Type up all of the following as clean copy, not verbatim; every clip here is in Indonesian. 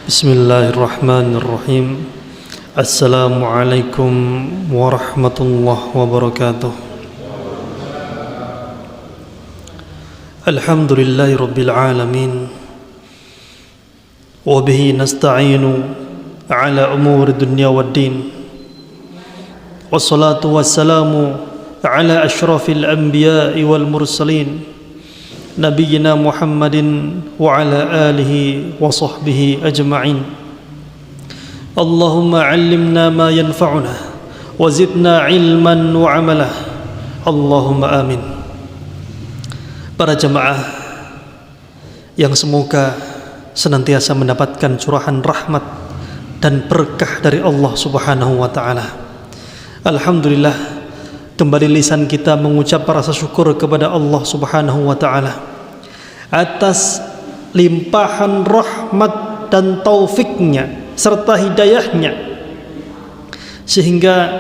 Bismillahirrahmanirrahim. Assalamualaikum warahmatullahi wabarakatuh. Alhamdulillahi rabbil alamin. Wa bihi nasta'inu ala umuri dunya waddin. Wassalatu wassalamu ala asyrafil anbiya'i wal mursalin Nabiyyina Muhammadin wa ala alihi wa sahbihi ajma'in. Allahumma 'allimna ma yanfa'una wa zidna 'ilman wa 'amala. Allahumma amin. Para jemaah yang semoga senantiasa mendapatkan curahan rahmat dan berkah dari Allah Subhanahu wa taala. Alhamdulillah, kembali lisan kita mengucap rasa syukur kepada Allah Subhanahu wa taala atas limpahan rahmat dan taufiknya serta hidayahnya, sehingga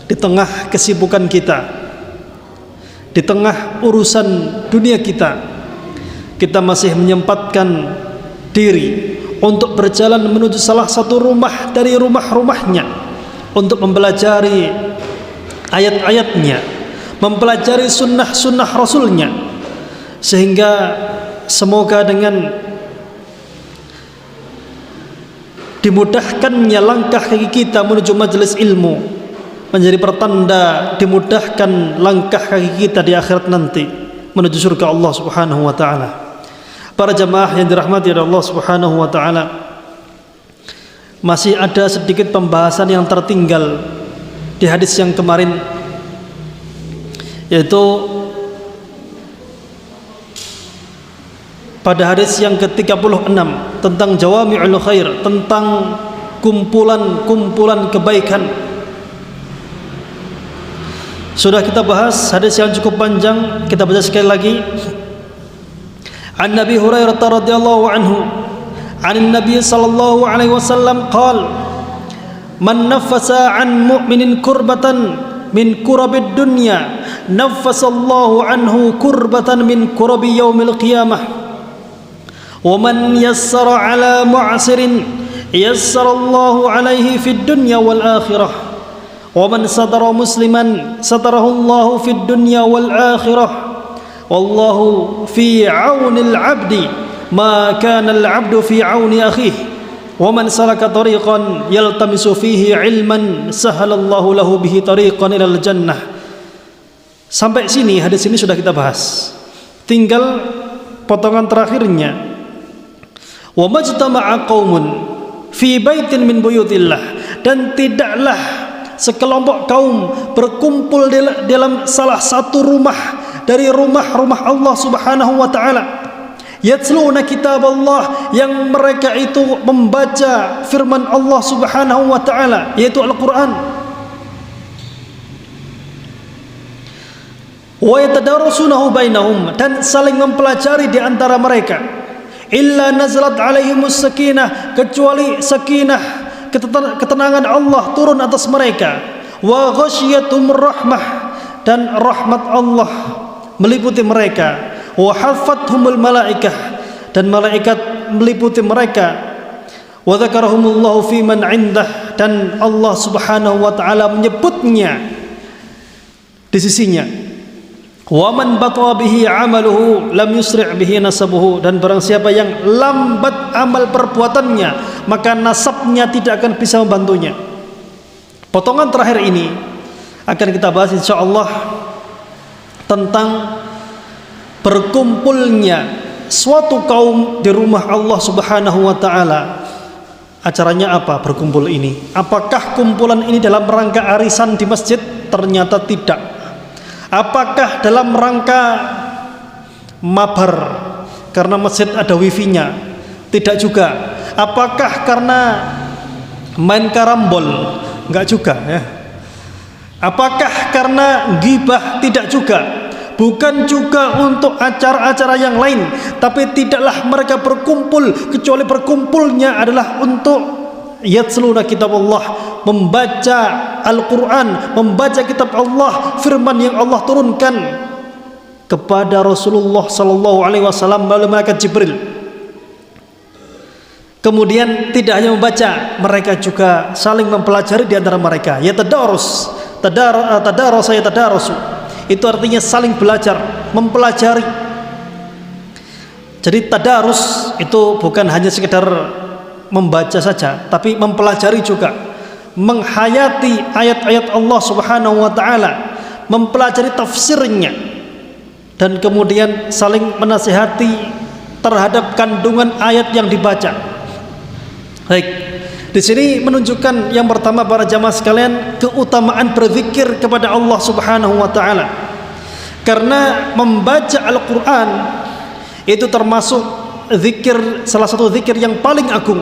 di tengah kesibukan kita, di tengah urusan dunia kita, kita masih menyempatkan diri untuk berjalan menuju salah satu rumah dari rumah-rumahnya untuk mempelajari ayat-ayatnya, mempelajari sunnah-sunnah Rasulnya, sehingga semoga dengan dimudahkannya langkah kaki kita menuju majelis ilmu menjadi pertanda dimudahkan langkah kaki kita di akhirat nanti menuju surga Allah Subhanahu wa taala. Para jemaah yang dirahmati oleh Allah Subhanahu wa taala, masih ada sedikit pembahasan yang tertinggal di hadis yang kemarin, yaitu pada hadis yang ke-36 tentang jawami'ul khair, tentang kumpulan-kumpulan kebaikan. Sudah kita bahas hadis yang cukup panjang, kita baca sekali lagi. An Nabi Hurairah radhiyallahu anhu, anin Nabi sallallahu alaihi wasallam qala, man naffasa an mu'minin kurbatan min kurabid dunya naffasallahu anhu kurbatan min kurabi yaumil qiyamah. وَمَنْ يَسَّرَ عَلَى مُعْسِرٍ يَسَّرَ اللَّهُ عَلَيْهِ فِي الدُّنْيَا وَالْآخِرَةِ وَمَنْ سَتَرَ مُسْلِمًا سَتَرَهُ اللَّهُ فِي الدُّنْيا وَالْآخِرَةِ وَاللَّهُ فِي عَوْنِ الْعَبْدِ مَا كَانَ الْعَبْدُ فِي عَوْنِ أَخِيهِ وَمَنْ سَلَكَ طَرِيقًا يَلْتَمِسُ فِيهِ عِلْمًا سَهَلَ اللَّهُ لَهُ بِهِ طَرِيقًا إِلَى الْجَنَّةِ. Sampai sini hadis ini sudah kita bahas. Tinggal potongan terakhirnya. Wa majtama'a qaumun fi baitin min buyutillah, dan tidaklah sekelompok kaum berkumpul dalam salah satu rumah dari rumah-rumah Allah Subhanahu wa taala, yatluna kitab Allah, yang mereka itu membaca firman Allah Subhanahu wa taala, yaitu Al-Qur'an, wa yatadarasunahu bainahum, dan saling mempelajari di antara mereka. Illa nazalat alaihimus sakinah, kecuali sakinah, ketenangan Allah turun atas mereka. Wa ghasyiyatumur rahmah, dan rahmat Allah meliputi mereka. Wa hafathumul malaikah, dan malaikat meliputi mereka. Wa dzakarahumullahu fi man 'indah, dan Allah Subhanahu wa taala menyebutnya di sisinya. Wa man bataa bihi 'amaluhu lam yusri' bihi nasabuhu, dan barang siapa yang lambat amal perbuatannya, maka nasabnya tidak akan bisa membantunya. Potongan terakhir ini akan kita bahas insyaallah tentang berkumpulnya suatu kaum di rumah Allah Subhanahu wa taala. Acaranya apa berkumpul ini? Apakah kumpulan ini dalam rangka arisan di masjid? Ternyata tidak. Apakah dalam rangka mabar karena masjid ada wifi-nya? Tidak juga. Apakah karena main karambol? Enggak juga ya. Apakah karena ghibah? Tidak juga. Bukan juga untuk acara-acara yang lain, tapi tidaklah mereka berkumpul kecuali berkumpulnya adalah untuk yatluna kitab Allah, membaca Al-Quran, membaca kitab Allah, firman yang Allah turunkan kepada Rasulullah sallallahu alaihi wasallam melalui malaikat Jibril. Kemudian tidak hanya membaca, mereka juga saling mempelajari di antara mereka. Tadarasa yatadarasu. Itu artinya saling belajar, mempelajari. Jadi tadarus itu bukan hanya sekedar membaca saja, tapi mempelajari juga, menghayati ayat-ayat Allah Subhanahu wa taala, mempelajari tafsirnya, dan kemudian saling menasihati terhadap kandungan ayat yang dibaca. Baik, di sini menunjukkan yang pertama para jamaah sekalian, keutamaan berzikir kepada Allah Subhanahu wa taala. Karena membaca Al-Qur'an itu termasuk zikir, salah satu zikir yang paling agung.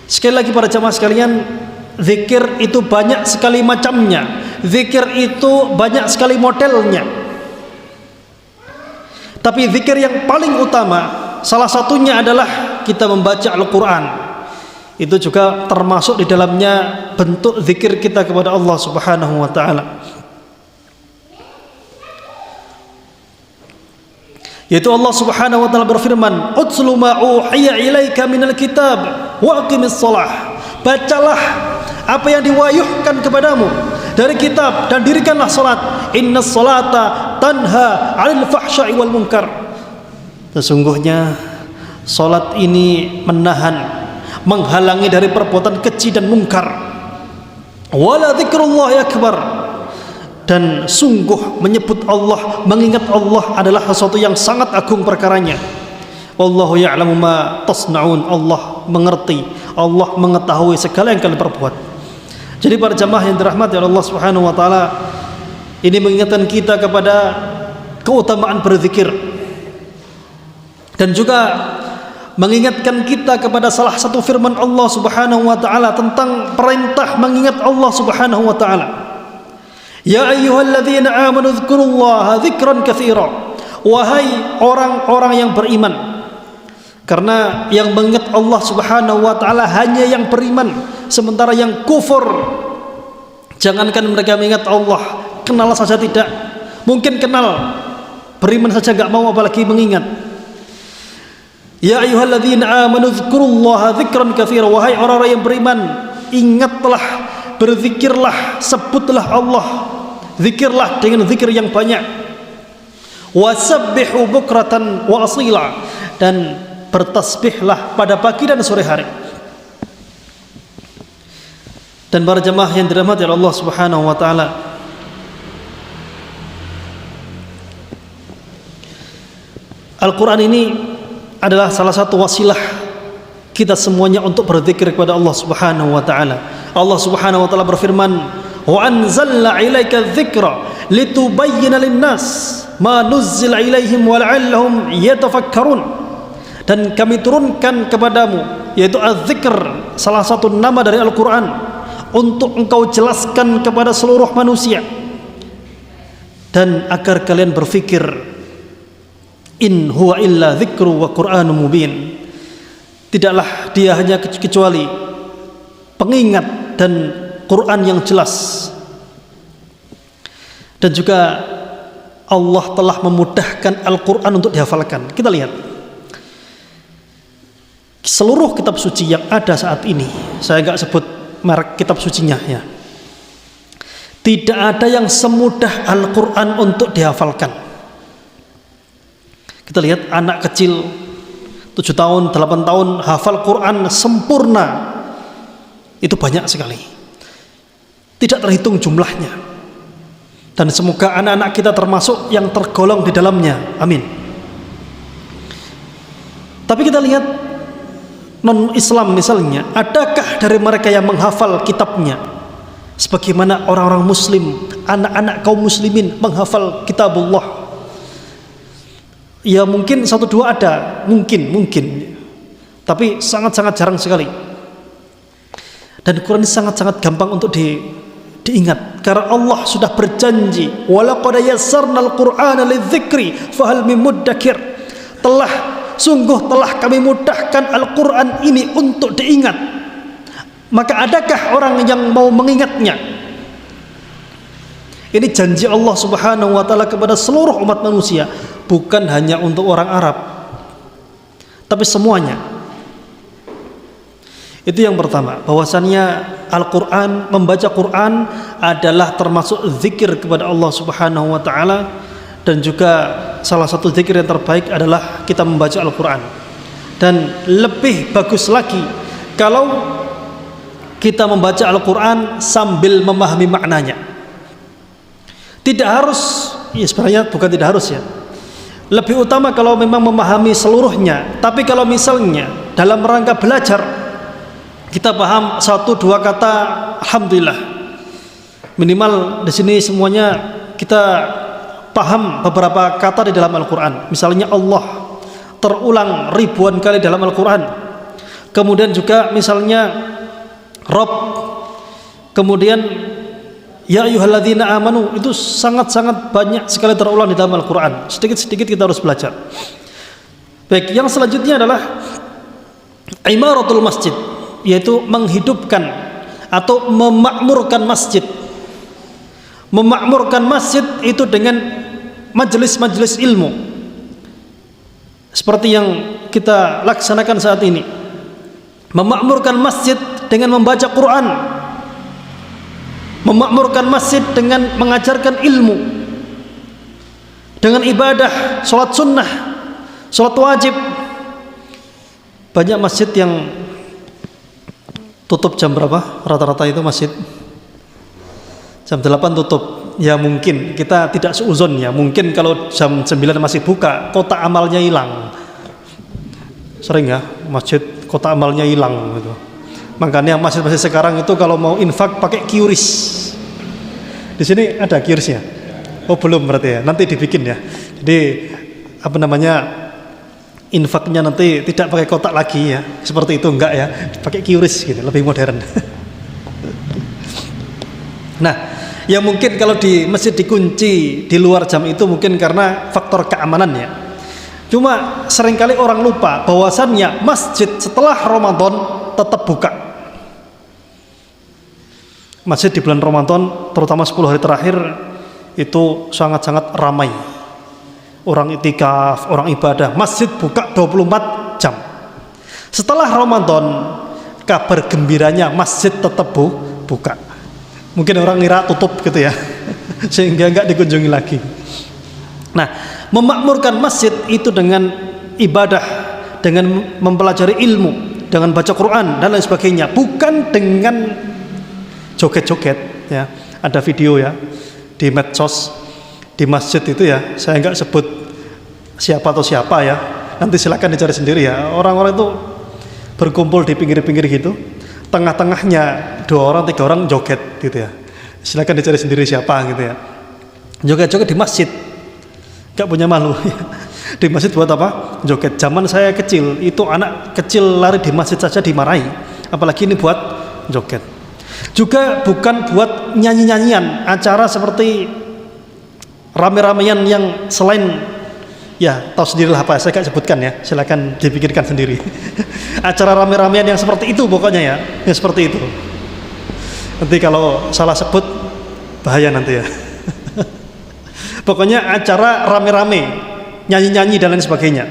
Sekali lagi para jamaah sekalian, zikir itu banyak sekali macamnya. Zikir itu banyak sekali modelnya. Tapi zikir yang paling utama, salah satunya adalah kita membaca Al-Quran. Itu juga termasuk di dalamnya bentuk zikir kita kepada Allah Subhanahu wa ta'ala. Yaitu Allah Subhanahu wa ta'ala berfirman, "Utslu ma uhiya ilaika minal kitab wa aqimis shalah." Bacalah apa yang diwahyukan kepadamu dari kitab dan dirikanlah salat. Innas salata tanha 'anil fahsya'i wal munkar. Sesungguhnya salat ini menahan, menghalangi dari perbuatan keji dan mungkar. Wala dzikrullahi akbar. Dan sungguh menyebut Allah, mengingat Allah adalah sesuatu yang sangat agung perkaranya. Wallahu ya'lamu ma tasna'un. Allah mengerti, Allah mengetahui segala yang kalian perbuat. Jadi para jamaah yang dirahmati oleh Allah Subhanahu wa taala, ini mengingatkan kita kepada keutamaan berzikir, dan juga mengingatkan kita kepada salah satu firman Allah Subhanahu wa taala tentang perintah mengingat Allah Subhanahu wa taala. Ya ayyuhalladzina amanu dzkurullaha dzikran katsira. Wahai orang-orang yang beriman. Karena yang mengingat Allah Subhanahu wa taala hanya yang beriman, sementara yang kufur, jangankan mereka mengingat Allah, kenal saja tidak. Mungkin kenal, beriman saja enggak mau, apalagi mengingat. Ya ayyuhalladzina amanu dzkurullaha dzikran katsira. Wahai orang-orang yang beriman, ingatlah, berzikirlah, sebutlah Allah, zikirlah dengan zikir yang banyak. Wasabbihu bukratan wa asila. Dan bertasbihlah pada pagi dan sore hari. Dan para jemaah yang dirahmati oleh Allah Subhanahu wa taala, Al-Quran ini adalah salah satu wasilah kita semuanya untuk berzikir kepada Allah Subhanahu wa taala. Allah Subhanahu wa taala berfirman, "Wa anzalna 'ilaika dzikra litubayyana lin-nas ma nuzzila ilaihim wa la'allahum yatafakkarun." Dan kami turunkan kepadamu, yaitu az-zikr, salah satu nama dari Al-Quran, untuk engkau jelaskan kepada seluruh manusia, dan agar kalian berfikir. In huwa illa dzikru wa Qur'anun mubin. Tidaklah dia hanya kecuali pengingat dan Quran yang jelas. Dan juga Allah telah memudahkan Al-Quran untuk dihafalkan. Kita lihat seluruh kitab suci yang ada saat ini, saya enggak sebut merek kitab sucinya ya, tidak ada yang semudah Al-Quran untuk dihafalkan. Kita lihat anak kecil 7 tahun, 8 tahun hafal Quran sempurna, itu banyak sekali, tidak terhitung jumlahnya. Dan semoga anak-anak kita termasuk yang tergolong di dalamnya, amin. Tapi kita lihat non-Islam misalnya, adakah dari mereka yang menghafal kitabnya sebagaimana orang-orang muslim, anak-anak kaum muslimin menghafal kitabullah? Ya mungkin 1-2 ada, mungkin, tapi sangat-sangat jarang sekali. Dan Quran ini sangat-sangat gampang untuk diingat, karena Allah sudah berjanji, walaqad yassarnal qur'ana lidzikri fahal mim muddakir. Sungguh telah kami mudahkan Al-Quran ini untuk diingat, maka adakah orang yang mau mengingatnya? Ini janji Allah Subhanahu wa ta'ala kepada seluruh umat manusia, bukan hanya untuk orang Arab, tapi semuanya. Itu yang pertama, bahwasannya Al-Quran, membaca Quran adalah termasuk zikir kepada Allah Subhanahu wa Ta'ala, dan juga salah satu zikir yang terbaik adalah kita membaca Al-Quran. Dan lebih bagus lagi kalau kita membaca Al-Quran sambil memahami maknanya. Tidak harus, ya sebenarnya bukan tidak harus ya, lebih utama kalau memang memahami seluruhnya. Tapi kalau misalnya dalam rangka belajar kita paham 1-2 kata, alhamdulillah. Minimal di sini semuanya kita paham beberapa kata di dalam Al-Quran. Misalnya Allah terulang ribuan kali dalam Al-Quran. Kemudian juga misalnya Rabb, kemudian ya ayyuhalladzina amanu, itu sangat-sangat banyak sekali terulang di dalam Al-Quran. Sedikit-sedikit kita harus belajar. Baik, yang selanjutnya adalah imaratul masjid, yaitu menghidupkan atau memakmurkan masjid. Memakmurkan masjid itu dengan majelis-majelis ilmu seperti yang kita laksanakan saat ini. Memakmurkan masjid dengan membaca Quran, memakmurkan masjid dengan mengajarkan ilmu, dengan ibadah, sholat sunnah, sholat wajib. Banyak masjid yang tutup jam berapa? Rata-rata itu masjid jam 8 tutup. Ya mungkin kita tidak seuzon ya, mungkin kalau jam 9 masih buka, kotak amalnya hilang. Sering ya masjid kotak amalnya hilang gitu. Makanya masjid-masjid sekarang itu kalau mau infak pakai QRIS. Di sini ada QRIS-nya? Oh belum berarti ya, nanti dibikin ya. Jadi apa namanya, infaknya nanti tidak pakai kotak lagi ya, seperti itu enggak ya, pakai QRIS gitu, lebih modern. Nah, ya mungkin kalau di masjid dikunci di luar jam itu mungkin karena faktor keamanan ya. Cuma seringkali orang lupa bahwasannya masjid setelah Ramadan tetap buka. Masjid di bulan Ramadan, terutama 10 hari terakhir, itu sangat-sangat ramai. Orang itikaf, orang ibadah, masjid buka 24 jam. Setelah Ramadan, kabar gembiranya masjid tetap buka. Mungkin orang ngira tutup gitu ya, sehingga nggak dikunjungi lagi. Nah, memakmurkan masjid itu dengan ibadah, dengan mempelajari ilmu, dengan baca Quran dan lain sebagainya, bukan dengan joget-joget ya. Ada video ya di medsos di masjid itu ya, saya nggak sebut siapa atau siapa ya, nanti silakan dicari sendiri ya. Orang-orang itu berkumpul di pinggir-pinggir gitu, tengah-tengahnya 2 orang 3 orang joget gitu ya. Silakan dicari sendiri siapa gitu ya. Joget-joget di masjid, nggak punya malu. Di masjid buat apa? Joget. Zaman saya kecil itu anak kecil lari di masjid saja dimarahi, apalagi ini buat joget. Juga bukan buat nyanyi-nyanyian, acara seperti rame-ramean yang selain, ya tahu sendirilah apa, saya gak sebutkan ya, silakan dipikirkan sendiri. Acara rame-ramean yang seperti itu pokoknya ya, yang seperti itu. Nanti kalau salah sebut bahaya nanti ya. Pokoknya acara rame-rame, nyanyi-nyanyi dan lain sebagainya,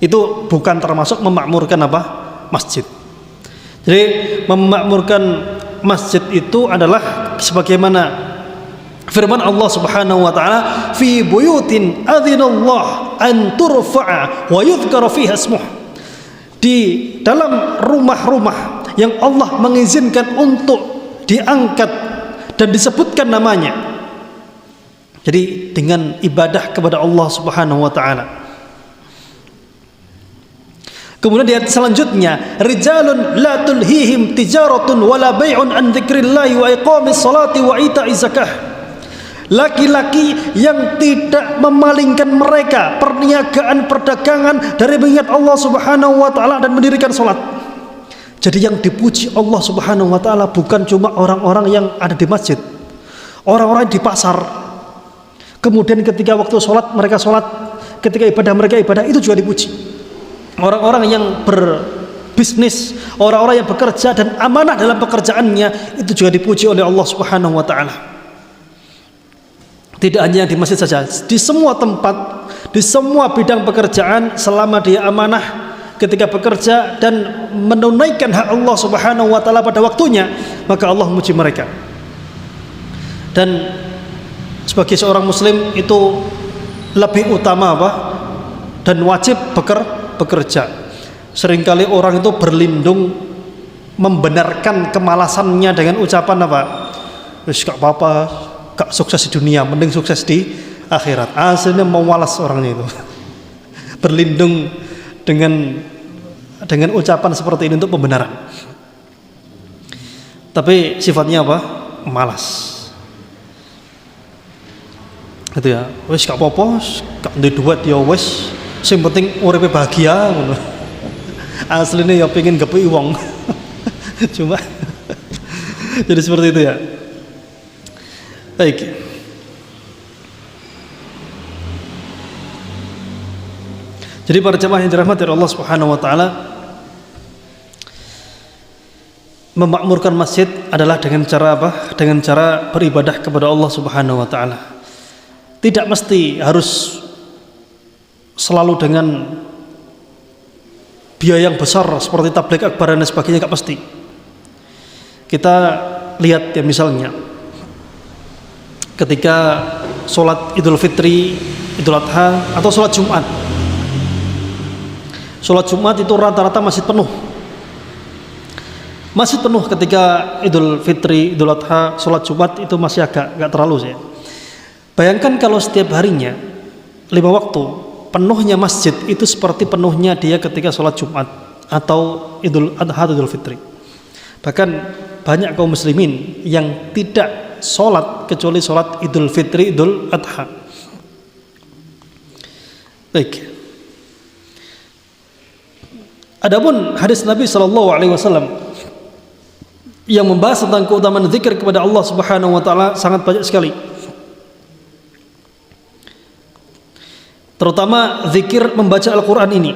itu bukan termasuk memakmurkan apa? Masjid. Jadi memakmurkan masjid itu adalah sebagaimana firman Allah Subhanahu wa taala, fi buyutin adzinallah an turfa'a wa yudhkara fiha ismuh. Di dalam rumah-rumah yang Allah mengizinkan untuk diangkat dan disebutkan namanya. Jadi dengan ibadah kepada Allah Subhanahu wa taala. Kemudian di ayat selanjutnya, rijalun la tulhihim tijaratun wala bai'un an dzikrillahi wa iqamis salati wa ita'iz zakah. Laki-laki yang tidak memalingkan mereka perniagaan perdagangan dari mengingat Allah Subhanahu wa taala dan mendirikan salat. Jadi yang dipuji Allah Subhanahu wa taala bukan cuma orang-orang yang ada di masjid, orang-orang di pasar. Kemudian ketika waktu sholat mereka sholat, ketika ibadah mereka ibadah, itu juga dipuji. Orang-orang yang berbisnis, orang-orang yang bekerja dan amanah dalam pekerjaannya, itu juga dipuji oleh Allah Subhanahu wa taala. Tidak hanya di masjid saja, di semua tempat, di semua bidang pekerjaan, selama dia amanah, ketika bekerja dan menunaikan hak Allah Subhanahu wa taala pada waktunya, maka Allah memuji mereka. Dan sebagai seorang muslim itu lebih utama apa? Dan wajib bekerja. Seringkali orang itu berlindung membenarkan kemalasannya dengan ucapan apa? Wis gak apa-apa, gak sukses di dunia, mending sukses di akhirat. Aslinya malas orangnya itu. Berlindung dengan ucapan seperti ini untuk pembenaran. Tapi sifatnya apa? Malas. Gitu ya. Wis gak apa-apa, gak duwe duit ya wis, sing penting uripe bahagia ngono. Aslinya ya pengen gepeki wong. Cuma jadi seperti itu ya. Baik. Jadi para jemaah yang dirahmati Allah Subhanahu wa taala, memakmurkan masjid adalah dengan cara apa? Dengan cara beribadah kepada Allah Subhanahu wa taala. Tidak mesti harus selalu dengan biaya yang besar seperti tabligh akbar dan sebagainya, enggak pasti. Kita lihat ya, misalnya ketika sholat Idul Fitri, Idul Adha atau sholat Jumat. Sholat Jumat itu rata-rata masjid penuh. Masjid penuh ketika Idul Fitri, Idul Adha, sholat Jumat itu masih agak terlalu sih. Bayangkan kalau setiap harinya 5 waktu penuhnya masjid itu seperti penuhnya dia ketika sholat Jumat atau Idul Adha, Idul Fitri. Bahkan banyak kaum muslimin yang tidak sholat kecuali sholat Idul Fitri, Idul Adha. Baik. Adapun hadis Nabi SAW yang membahas tentang keutamaan zikir kepada Allah Subhanahu wa taala sangat banyak sekali. Terutama zikir membaca Al-Qur'an ini.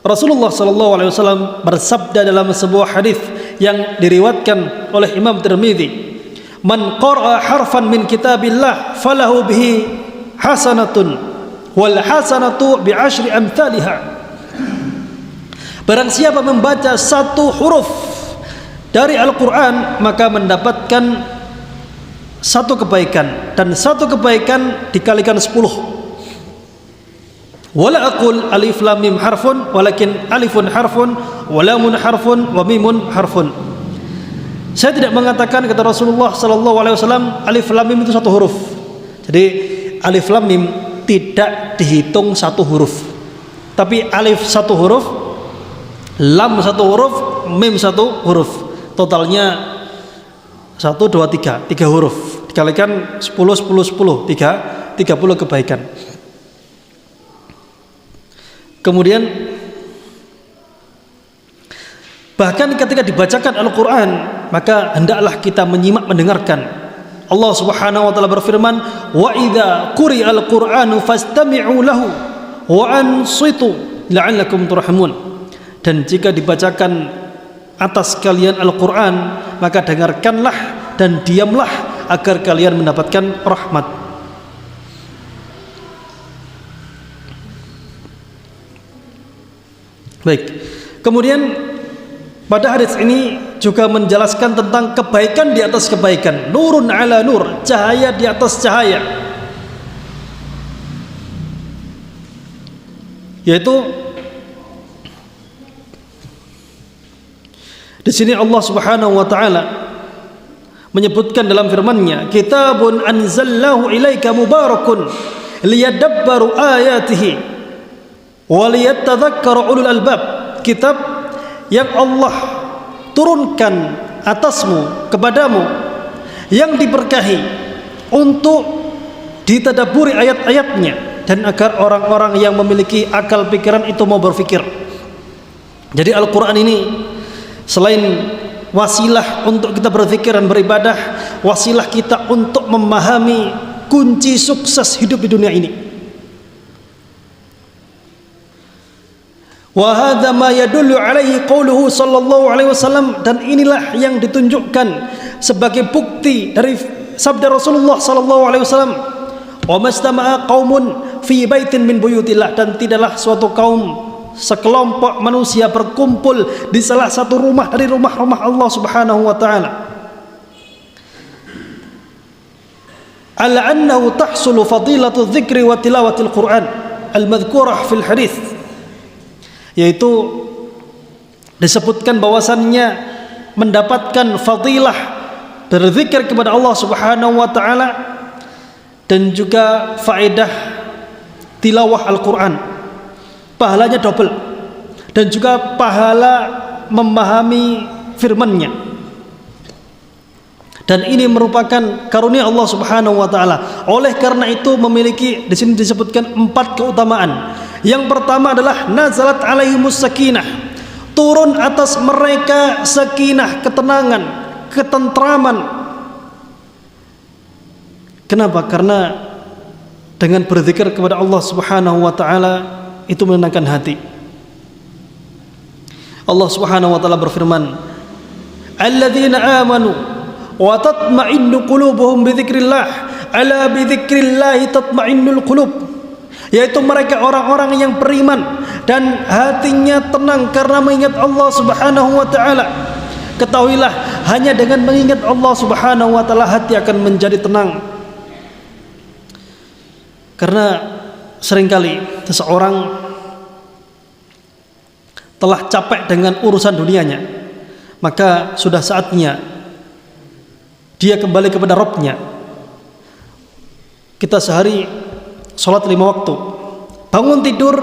Rasulullah SAW bersabda dalam sebuah hadis yang diriwayatkan oleh Imam Tirmidzi, "Man qara'a harfan min kitabillah falahu bihi hasanatun wal hasanatu bi 'asyri amsalha." Barang siapa membaca satu huruf dari Al-Quran, maka mendapatkan satu kebaikan, dan satu kebaikan dikalikan 10. Wala aqul alif lam mim harfun, walakin alifun harfun, walamun harfun, wa mimun harfun. Saya tidak mengatakan, kata Rasulullah SAW, alif lam mim itu satu huruf. Jadi alif lam mim tidak dihitung satu huruf, tapi alif satu huruf, lam satu huruf, mim satu huruf, totalnya 1, 2, 3 huruf dikalikan 10, 10, 10, 30 kebaikan. Kemudian bahkan ketika dibacakan Al-Quran, maka hendaklah kita menyimak, mendengarkan. Allah Subhanahu wa taala berfirman, "Wa idza quri'al Qur'anu fastami'u lahu wa ansitu la'allakum turhamun." Dan jika dibacakan atas kalian Al-Quran, maka dengarkanlah dan diamlah agar kalian mendapatkan rahmat. Baik. Kemudian pada hadis ini juga menjelaskan tentang kebaikan di atas kebaikan, nurun ala nur, cahaya di atas cahaya. Yaitu di sini Allah Subhanahu wa taala menyebutkan dalam firman-Nya, "Kitabun anzalnahu ilaika mubarakun liyadabbaru ayatihi wa liyatadhakkaru ulul albab." Kitab yang Allah turunkan atasmu, kepadamu, yang diberkahi untuk ditadaburi ayat-ayatnya, dan agar orang-orang yang memiliki akal pikiran itu mau berfikir. Jadi Al-Quran ini selain wasilah untuk kita berzikir dan beribadah, wasilah kita untuk memahami kunci sukses hidup di dunia ini. Wa hadza ma yadullu alaihi qauluhu sallallahu alaihi wasallam, dan inilah yang ditunjukkan sebagai bukti dari sabda Rasulullah sallallahu alaihi wasallam, "Wa mastama'a qaumun fi baitin min buyutillah," dan tidaklah suatu kaum sekelompok manusia berkumpul di salah satu rumah dari rumah-rumah Allah Subhanahu wa taala, ala annahu tahsulu fadilatu dzikri wa tilawatil Quran al-madhkurah fil hadits, yaitu disebutkan bahwasannya mendapatkan fadilah berzikir kepada Allah Subhanahu wa taala dan juga faedah tilawah Al-Quran, pahalanya double, dan juga pahala memahami firman-Nya. Dan ini merupakan karunia Allah Subhanahu wa taala. Oleh karena itu memiliki, di sini disebutkan 4 keutamaan. Yang pertama adalah nazalat alaihimus sakinah, turun atas mereka sakinah, ketenangan, ketentraman. Kenapa? Karena dengan berzikir kepada Allah Subhanahu wa taala itu menenangkan hati. Allah Subhanahu wa taala berfirman, "Alladzina amanu wa tatma'innu qulubuhum bi dzikrillah, ala bi dzikrillah tatma'innul qulub." Yaitu mereka orang-orang yang beriman dan hatinya tenang karena mengingat Allah Subhanahu wa taala. Ketahuilah, hanya dengan mengingat Allah Subhanahu wa taala hati akan menjadi tenang. Karena seringkali seseorang telah capek dengan urusan dunianya, maka sudah saatnya dia kembali kepada Rabb-Nya. Kita sehari sholat 5 waktu, bangun tidur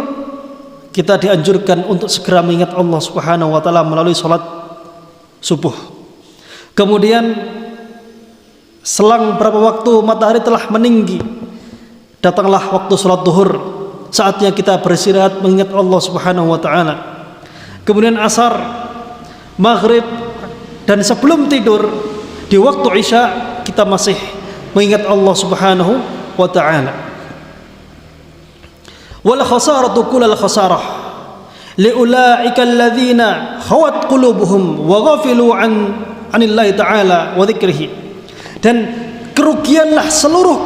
kita dianjurkan untuk segera mengingat Allah Subhanahu wa taala melalui sholat subuh. Kemudian selang berapa waktu matahari telah meninggi, datanglah waktu sholat duhur, saatnya kita beristirahat mengingat Allah Subhanahu wa taala. Kemudian asar, maghrib, dan sebelum tidur di waktu isya kita masih mengingat Allah Subhanahu wa taala. Wal khasaratu kullal khasarah liulaika alladzina khawat qulubuhum wa ghafilu anillahi taala wa dzikrihi. Dan kerugianlah seluruh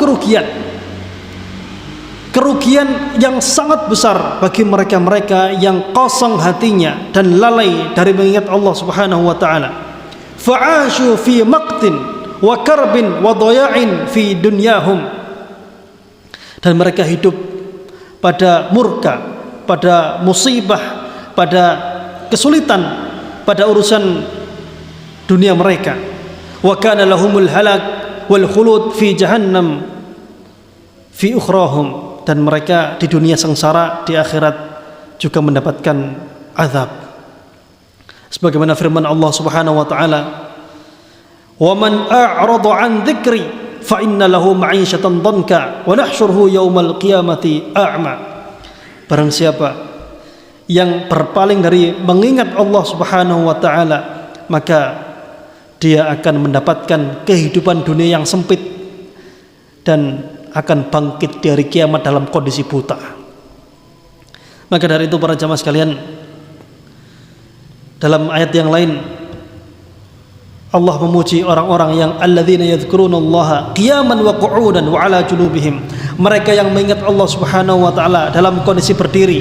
kerugian yang sangat besar bagi mereka-mereka yang kosong hatinya dan lalai dari mengingat Allah Subhanahu wa taala. Fa'ashu fi maqtin wa karbin wa daya'in fi dunyahum. Dan mereka hidup pada murka, pada musibah, pada kesulitan pada urusan dunia mereka. Wa kana lahumul halak wal khulud fi jahannam fi ukhrahum. Dan mereka di dunia sengsara, di akhirat juga mendapatkan azab. Sebagaimana firman Allah Subhanahu wa taala, "Wa man a'rada 'an dzikri fa inna lahu ma'isyatan dhanka wa nahsyuruhu yaumal qiyamati a'ma." Barang siapa yang berpaling dari mengingat Allah Subhanahu wa taala, maka dia akan mendapatkan kehidupan dunia yang sempit dan akan bangkit di hari kiamat dalam kondisi buta. Maka dari itu para jamaah sekalian, dalam ayat yang lain Allah memuji orang-orang yang alladzina yadhkurunallaha qiyaman wa qu'udan wa ala junubihim. Mereka yang mengingat Allah Subhanahu wa taala dalam kondisi berdiri,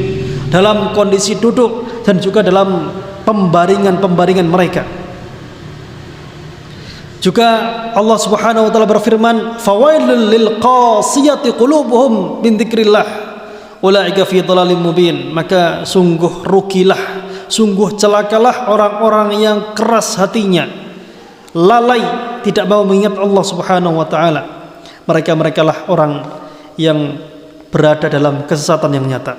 dalam kondisi duduk, dan juga dalam pembaringan-pembaringan mereka. Juga Allah Subhanahu wa taala berfirman, "Fawailul lil qasiyati qulubuhum min dzikrillah, ulaika fi dhalalim mubin." Maka sungguh rugilah, sungguh celakalah orang-orang yang keras hatinya, lalai, tidak mau mengingat Allah Subhanahu wa taala. Mereka-mereka lah orang yang berada dalam kesesatan yang nyata.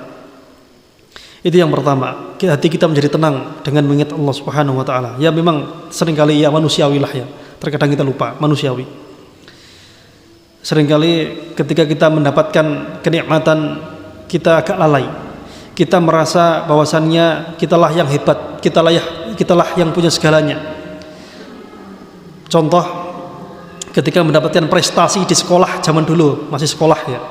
Itu yang pertama, hati kita menjadi tenang dengan mengingat Allah Subhanahu wa taala. Ya memang seringkali ya manusiawi lah ya. Terkadang kita lupa, manusiawi. Seringkali ketika kita mendapatkan kenikmatan, kita agak lalai. Kita merasa bahwasannya kitalah yang hebat, kitalah yang punya segalanya. Contoh, ketika mendapatkan prestasi di sekolah zaman dulu, masih sekolah ya,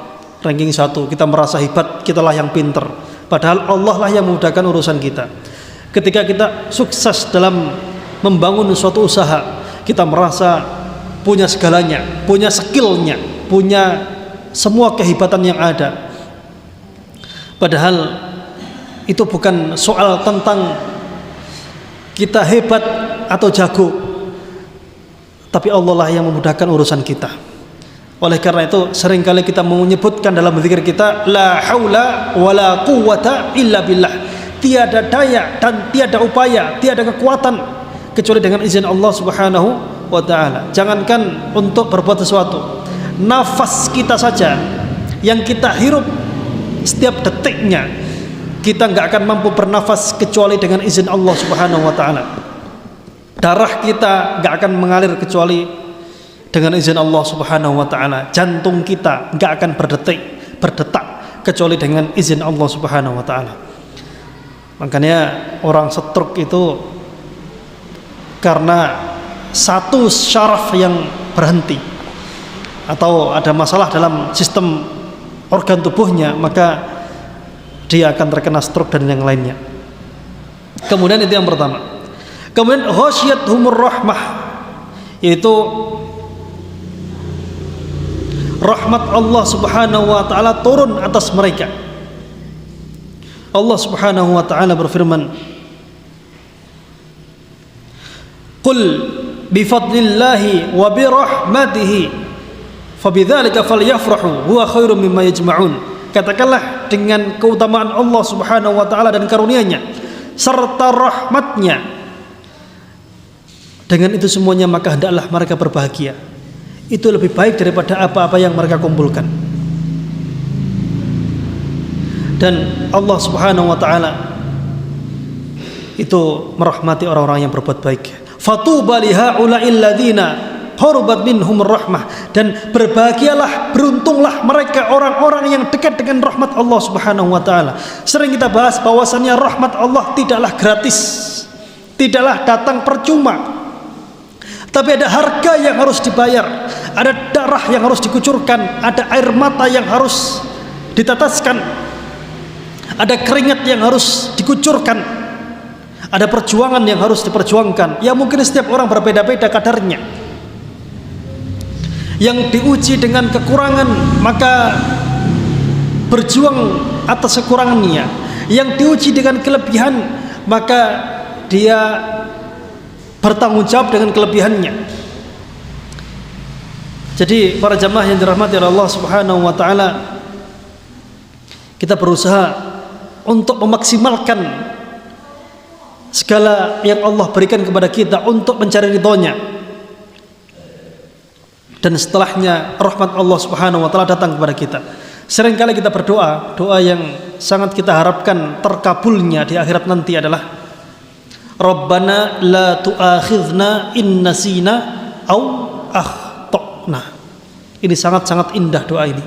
ranking 1, kita merasa hebat, kitalah yang pinter. Padahal Allah lah yang memudahkan urusan kita. Ketika kita sukses dalam membangun suatu usaha, kita merasa punya segalanya, punya skillnya, punya semua kehebatan yang ada. Padahal itu bukan soal tentang kita hebat atau jago, tapi Allah lah yang memudahkan urusan kita. Oleh karena itu seringkali kita menyebutkan dalam zikir kita, la haula wala quwwata illa billah. Tiada daya dan tiada upaya, tiada kekuatan kecuali dengan izin Allah Subhanahu wa taala. Jangankan untuk berbuat sesuatu, nafas kita saja yang kita hirup setiap detiknya, kita nggak akan mampu bernafas kecuali dengan izin Allah Subhanahu wa taala. Darah kita nggak akan mengalir kecuali dengan izin Allah Subhanahu wa taala. Jantung kita nggak akan berdetak kecuali dengan izin Allah Subhanahu wa taala. Makanya orang stroke itu karena satu syaraf yang berhenti atau ada masalah dalam sistem organ tubuhnya, maka dia akan terkena stroke dan yang lainnya. Kemudian itu yang pertama. Kemudian ghasyiyatuhumur rahmah, yaitu rahmat Allah Subhanahu wa taala turun atas mereka. Allah Subhanahu wa taala berfirman, "Qul bi fadlillahi wa bi rahmatihi fabidzalika falyafrahu huwa khairum mimma yajma'un." Katakanlah, dengan keutamaan Allah Subhanahu wa taala dan karunia-Nya serta rahmatnya, dengan itu semuanya maka hendaklah mereka berbahagia. Itu lebih baik daripada apa-apa yang mereka kumpulkan. Dan Allah Subhanahu wa taala itu merahmati orang-orang yang berbuat baik. Fatuba lihaula'il ladzina qurbat minhum rahmah, dan berbahagialah, beruntunglah mereka orang-orang yang dekat dengan rahmat Allah Subhanahu wa taala. Sering kita bahas bahwasannya rahmat Allah tidaklah gratis, tidaklah datang percuma, tapi ada harga yang harus dibayar, ada darah yang harus dikucurkan, ada air mata yang harus diteteskan, ada keringat yang harus dikucurkan, ada perjuangan yang harus diperjuangkan. Ya mungkin setiap orang berbeda-beda kadarnya. Yang diuji dengan kekurangan maka berjuang atas kekurangannya. Yang diuji dengan kelebihan maka dia bertanggung jawab dengan kelebihannya. Jadi para jamaah yang dirahmati oleh Allah Subhanahu wa taala, kita berusaha untuk memaksimalkan segala yang Allah berikan kepada kita untuk mencari ridhonya. Dan setelahnya rahmat Allah Subhanahu wa taala datang kepada kita. Seringkali kita berdoa, doa yang sangat kita harapkan terkabulnya di akhirat nanti adalah Rabbana la tu'akhidhna in nasina au akhtana. Ini sangat-sangat indah doa ini.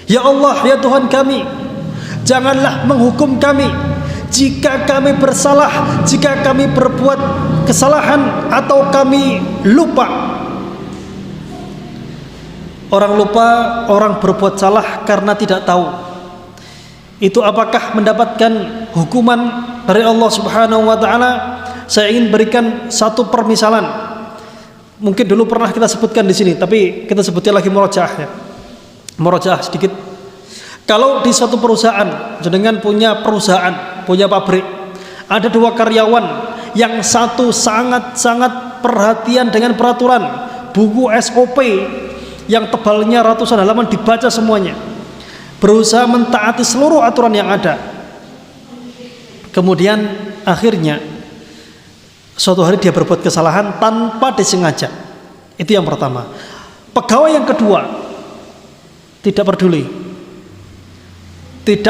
Ya Allah, ya Tuhan kami, janganlah menghukum kami jika kami bersalah, jika kami berbuat kesalahan atau kami lupa. Orang lupa, orang berbuat salah karena tidak tahu. Itu apakah mendapatkan hukuman dari Allah Subhanahu wa taala? Saya ingin berikan satu permisalan. Mungkin dulu pernah kita sebutkan di sini, tapi kita sebutnya lagi murojaah ya. Murojaah sedikit. Kalau di suatu perusahaan, jenengan punya perusahaan, punya pabrik, ada dua karyawan, yang satu sangat-sangat perhatian dengan peraturan, buku SOP yang tebalnya ratusan halaman dibaca semuanya, berusaha mentaati seluruh aturan yang ada. Kemudian akhirnya suatu hari dia berbuat kesalahan tanpa disengaja. Itu yang pertama. Pegawai yang kedua tidak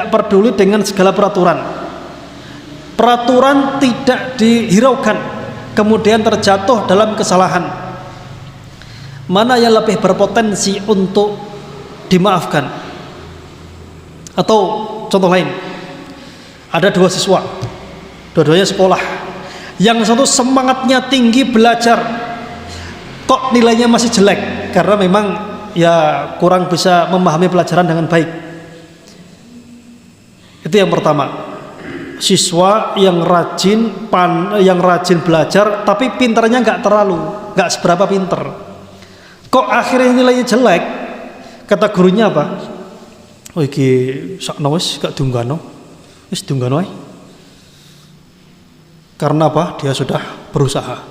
peduli dengan segala peraturan. Peraturan tidak dihiraukan, kemudian terjatuh dalam kesalahan. Mana yang lebih berpotensi untuk dimaafkan? Atau contoh lain, ada dua siswa, dua-duanya sekolah. Yang satu semangatnya tinggi belajar, kok nilainya masih jelek karena memang ya kurang bisa memahami pelajaran dengan baik. Itu yang pertama. Siswa yang rajin belajar, tapi pinternya nggak seberapa pinter. Kok akhirnya nilainya jelek? Kata gurunya apa? Oh iki sakno wis gak diunggahno. Wis dunggono ae. Karena apa? Dia sudah berusaha.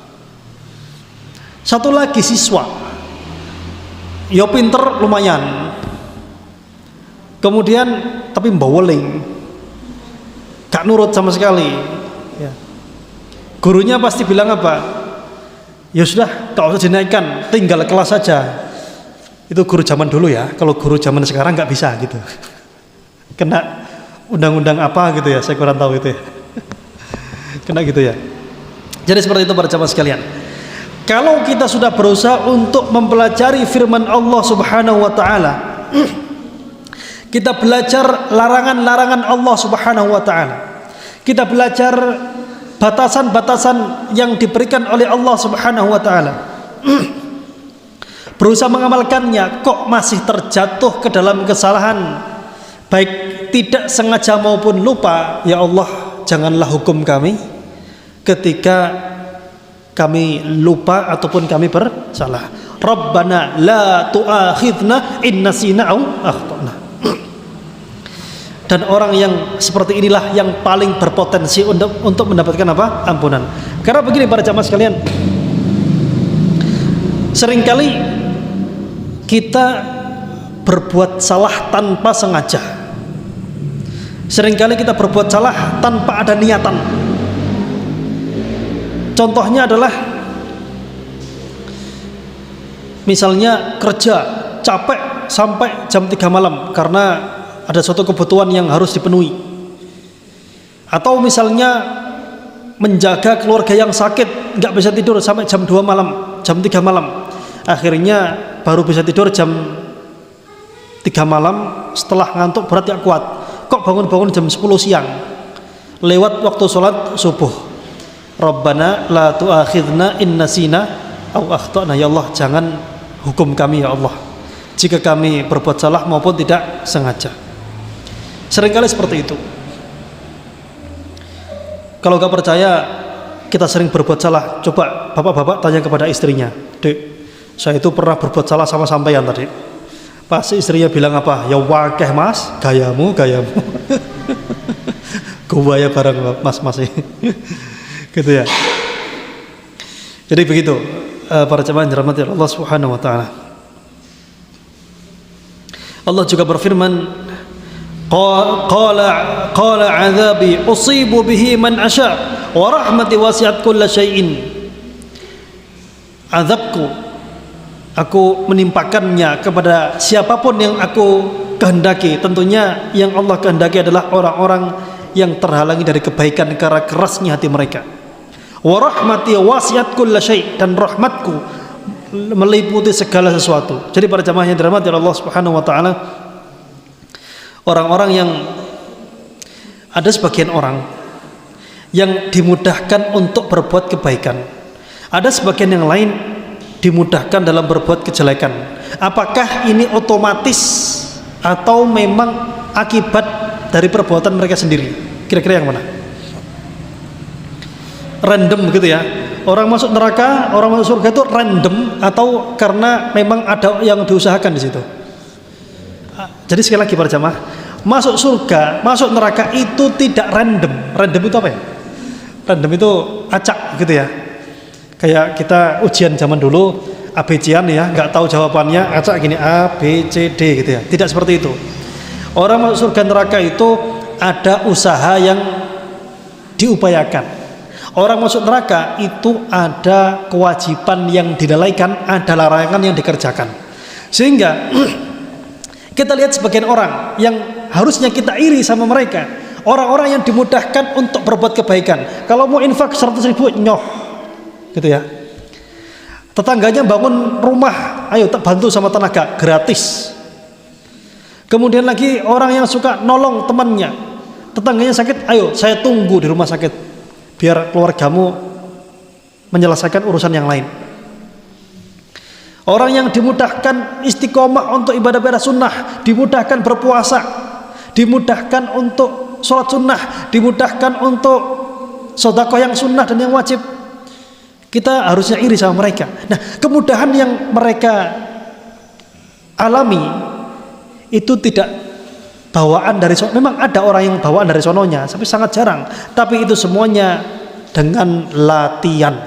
Satu lagi siswa, ya pinter lumayan, kemudian tapi mbaweling, gak nurut sama sekali ya. Gurunya pasti bilang apa? Ya sudah, gak usah dinaikkan, tinggal kelas saja. Itu guru zaman dulu ya. Kalau guru zaman sekarang gak bisa gitu, kena undang-undang apa gitu ya, saya kurang tahu itu ya. Kena gitu ya. Jadi seperti itu para jamaah sekalian. Kalau kita sudah berusaha untuk mempelajari firman Allah Subhanahu wa taala, kita belajar larangan-larangan Allah Subhanahu wa taala, kita belajar batasan-batasan yang diberikan oleh Allah Subhanahu wa taala, berusaha mengamalkannya, kok masih terjatuh ke dalam kesalahan, baik tidak sengaja maupun lupa, ya Allah, janganlah hukum kami ketika kami lupa ataupun kami bersalah. Rabbana la tu'akhidna in nasina aw akhtana. Dan orang yang seperti inilah yang paling berpotensi untuk mendapatkan apa? Ampunan. Karena begini para jamaah sekalian, seringkali kita berbuat salah tanpa sengaja. Seringkali kita berbuat salah tanpa ada niatan. Contohnya adalah misalnya kerja capek sampai jam 3 malam karena ada suatu kebutuhan yang harus dipenuhi, atau misalnya menjaga keluarga yang sakit nggak bisa tidur sampai jam 2 malam, jam 3 malam, akhirnya baru bisa tidur jam 3 malam setelah ngantuk berat yang kuat, kok bangun-bangun jam 10 siang lewat waktu sholat subuh. Rabbana la tu'akhidna in nasina aw akhtana. Ya Allah, jangan hukum kami ya Allah jika kami berbuat salah maupun tidak sengaja. Seringkali seperti itu. Kalau gak percaya kita sering berbuat salah, coba bapak-bapak tanya kepada istrinya, Dek, saya itu pernah berbuat salah sama sampeyan tadi. Pasti istrinya bilang apa? Ya wakeh mas, gayamu gua ya barang mas ini. Gitu ya. Jadi begitu para jemaah yang dirahmati Allah Subhanahu wa taala. Allah juga berfirman, qala 'adzabi usibu bihi man asya wa rahmati wasi'at kulla syai'in. Azabku aku menimpakannya kepada siapapun yang aku kehendaki. Tentunya yang Allah kehendaki adalah orang-orang yang terhalangi dari kebaikan karena kerasnya hati mereka. Wa rahmati wasi'at kulla syai', dan rahmatku meliputi segala sesuatu. Jadi para jamaah yang dirahmati Allah Subhanahu wa taala, orang-orang yang ada sebagian orang yang dimudahkan untuk berbuat kebaikan, ada sebagian yang lain dimudahkan dalam berbuat kejelekan. Apakah ini otomatis atau memang akibat dari perbuatan mereka sendiri? Kira-kira yang mana? Random gitu ya. Orang masuk neraka, orang masuk surga itu random atau karena memang ada yang diusahakan di situ? Jadi sekali lagi para jamaah, masuk surga, masuk neraka itu tidak random. Random itu apa ya? Random itu acak gitu ya. Kayak kita ujian zaman dulu, ABC-an ya, nggak tahu jawabannya, acak gini A, B, C, D gitu ya. Tidak seperti itu. Orang masuk surga neraka itu ada usaha yang diupayakan. Orang masuk neraka itu ada kewajiban yang dinilaikan, ada larangan yang dikerjakan. Sehingga kita lihat sebagian orang yang harusnya kita iri sama mereka, orang-orang yang dimudahkan untuk berbuat kebaikan. Kalau mau infak 100.000 nyoh gitu ya. Tetangganya bangun rumah, ayo tak bantu sama tenaga, gratis. Kemudian lagi orang yang suka nolong temannya, tetangganya sakit, ayo saya tunggu di rumah sakit biar keluargamu menyelesaikan urusan yang lain. Orang yang dimudahkan istiqomah untuk ibadah-ibadah sunnah, dimudahkan berpuasa, dimudahkan untuk sholat sunnah, dimudahkan untuk sedekah yang sunnah dan yang wajib, kita harusnya iri sama mereka. Nah, kemudahan yang mereka alami itu tidak bawaan dari sono. Memang ada orang yang bawaan dari sononya, tapi sangat jarang. Tapi itu semuanya dengan latihan.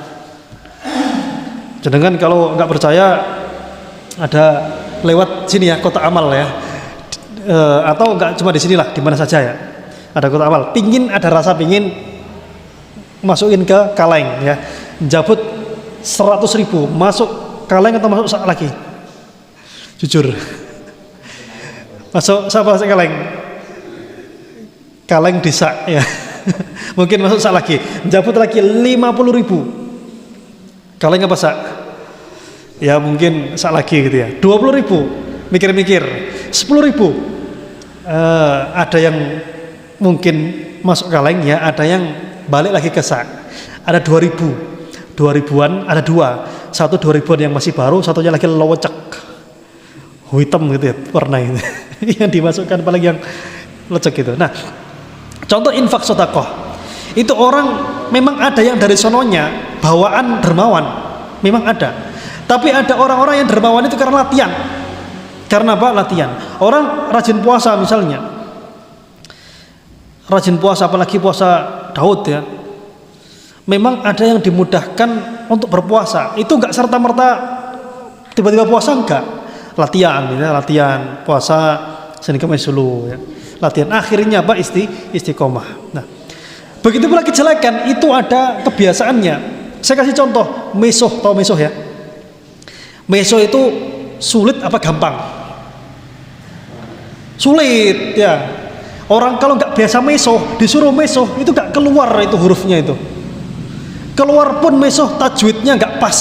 Jangan kalau nggak percaya, ada lewat sini ya, Kota Amal ya, atau nggak cuma di sinilah, di mana saja ya, ada Kota Amal. Pingin ada rasa pingin masukin ke kaleng ya, jabut 100.000 masuk kaleng atau masuk sak lagi? Jujur. Masuk siapa sih kaleng? Kaleng disak ya. Mungkin masuk sak lagi. Jabut lagi 50.000. Kaleng apa sak? Ya mungkin sak lagi gitu ya. 20.000. Mikir-mikir. 10.000. Ada yang mungkin masuk kaleng ya, ada yang balik lagi ke sak. Ada 2.000. 2.000-an ada dua. Satu 2.000-an yang masih baru, satunya lagi lowecek. Hitam gitu ya, warna itu. Yang dimasukkan apalagi yang lecek gitu. Nah, contoh infak sedekah. Itu orang memang ada yang dari sononya bawaan dermawan, memang ada. Tapi ada orang-orang yang dermawan itu karena latihan. Karena apa? Latihan. Orang rajin puasa misalnya. Rajin puasa, apalagi puasa Daud ya. Memang ada yang dimudahkan untuk berpuasa. Itu enggak serta-merta tiba-tiba puasa, enggak. Latihan ya, latihan puasa Senin Kamis dulu ya. Latihan akhirnya apa? Istiqomah. Nah, begitu pula kejelekan itu ada kebiasaannya. Saya kasih contoh, mesoh, tahu mesoh ya? Mesoh itu sulit apa gampang? Sulit ya. Orang kalau nggak biasa mesoh, disuruh mesoh itu nggak keluar itu hurufnya itu. Keluar pun mesoh tajwidnya nggak pas.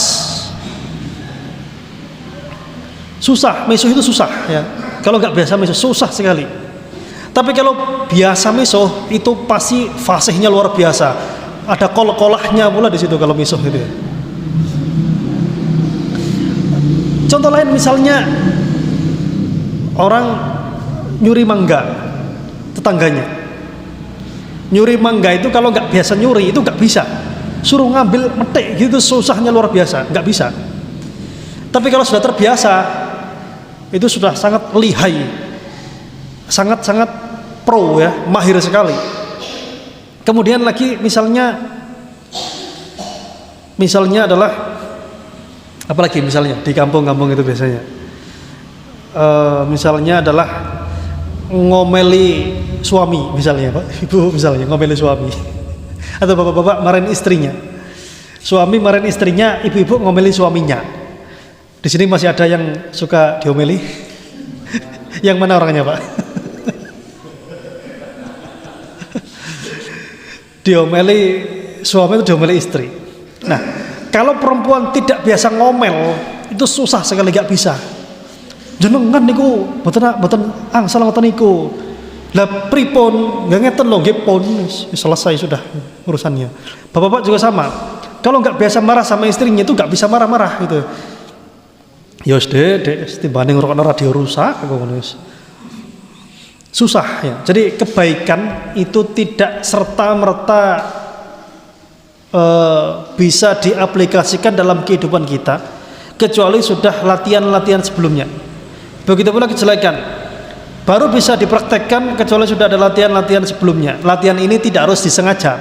Susah, mesoh itu susah ya. Kalau nggak biasa mesoh susah sekali. Tapi kalau biasa mesoh itu pasti fasihnya luar biasa. Ada kol-kolahnya pula di situ kalau mesoh itu ya. Contoh lain misalnya orang nyuri mangga tetangganya. Nyuri mangga itu kalau nggak biasa nyuri itu nggak bisa. Suruh ngambil metik gitu susahnya luar biasa, nggak bisa. Tapi kalau sudah terbiasa itu sudah sangat lihai, sangat-sangat pro ya, mahir sekali. Kemudian lagi misalnya adalah apalagi misalnya di kampung-kampung itu biasanya misalnya adalah ngomeli suami misalnya Pak, ibu misalnya ngomeli suami atau bapak-bapak marahin istrinya, suami marahin istrinya, ibu-ibu ngomeli suaminya. Di sini masih ada yang suka diomeli? Yang mana orangnya Pak? Diomeli suami itu diomeli istri. Nah, kalau perempuan tidak biasa ngomel itu susah sekali, gak bisa. Jenengan niku mboten angsal ngoten niku. Lah pripun? Nggak ngeten lho, nggih pun selesai sudah urusannya. Bapak-bapak juga sama. Kalau nggak biasa marah sama istrinya itu nggak bisa marah-marah gitu. Ya wis Dek, timbane ngrungokno radio rusak aku ngono wis. Susah ya. Jadi kebaikan itu tidak serta-merta bisa diaplikasikan dalam kehidupan kita kecuali sudah latihan-latihan sebelumnya. Begitu pula kejelekan baru bisa dipraktekkan kecuali sudah ada latihan-latihan sebelumnya. Latihan ini tidak harus disengaja.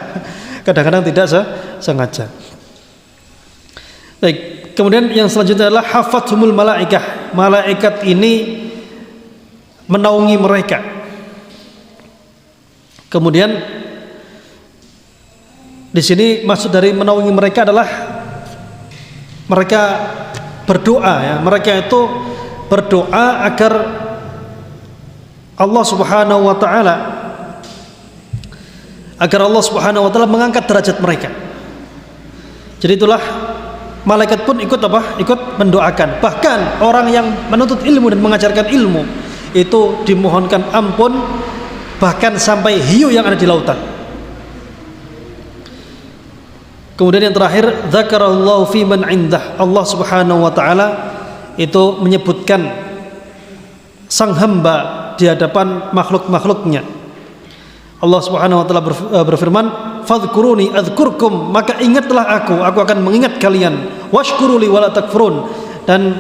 Kadang-kadang tidak sengaja. Baik, kemudian yang selanjutnya adalah hafathumul malaikah. Malaikat ini menaungi mereka. Kemudian di sini maksud dari menaungi mereka adalah mereka berdoa ya. Mereka itu berdoa agar Allah Subhanahu wa taala mengangkat derajat mereka. Jadi itulah malaikat pun ikut apa? Ikut mendoakan. Bahkan orang yang menuntut ilmu dan mengajarkan ilmu itu dimohonkan ampun bahkan sampai hiu yang ada di lautan. Kemudian yang terakhir, dzakarallahu fi man indah. Allah Subhanahu wa taala itu menyebutkan sang hamba di hadapan makhluk-makhluknya. Allah Subhanahu wa taala berfirman, "Fadhkuruni adzkurkum," maka ingatlah aku akan mengingat kalian. "Washkuruli wala takfurun," dan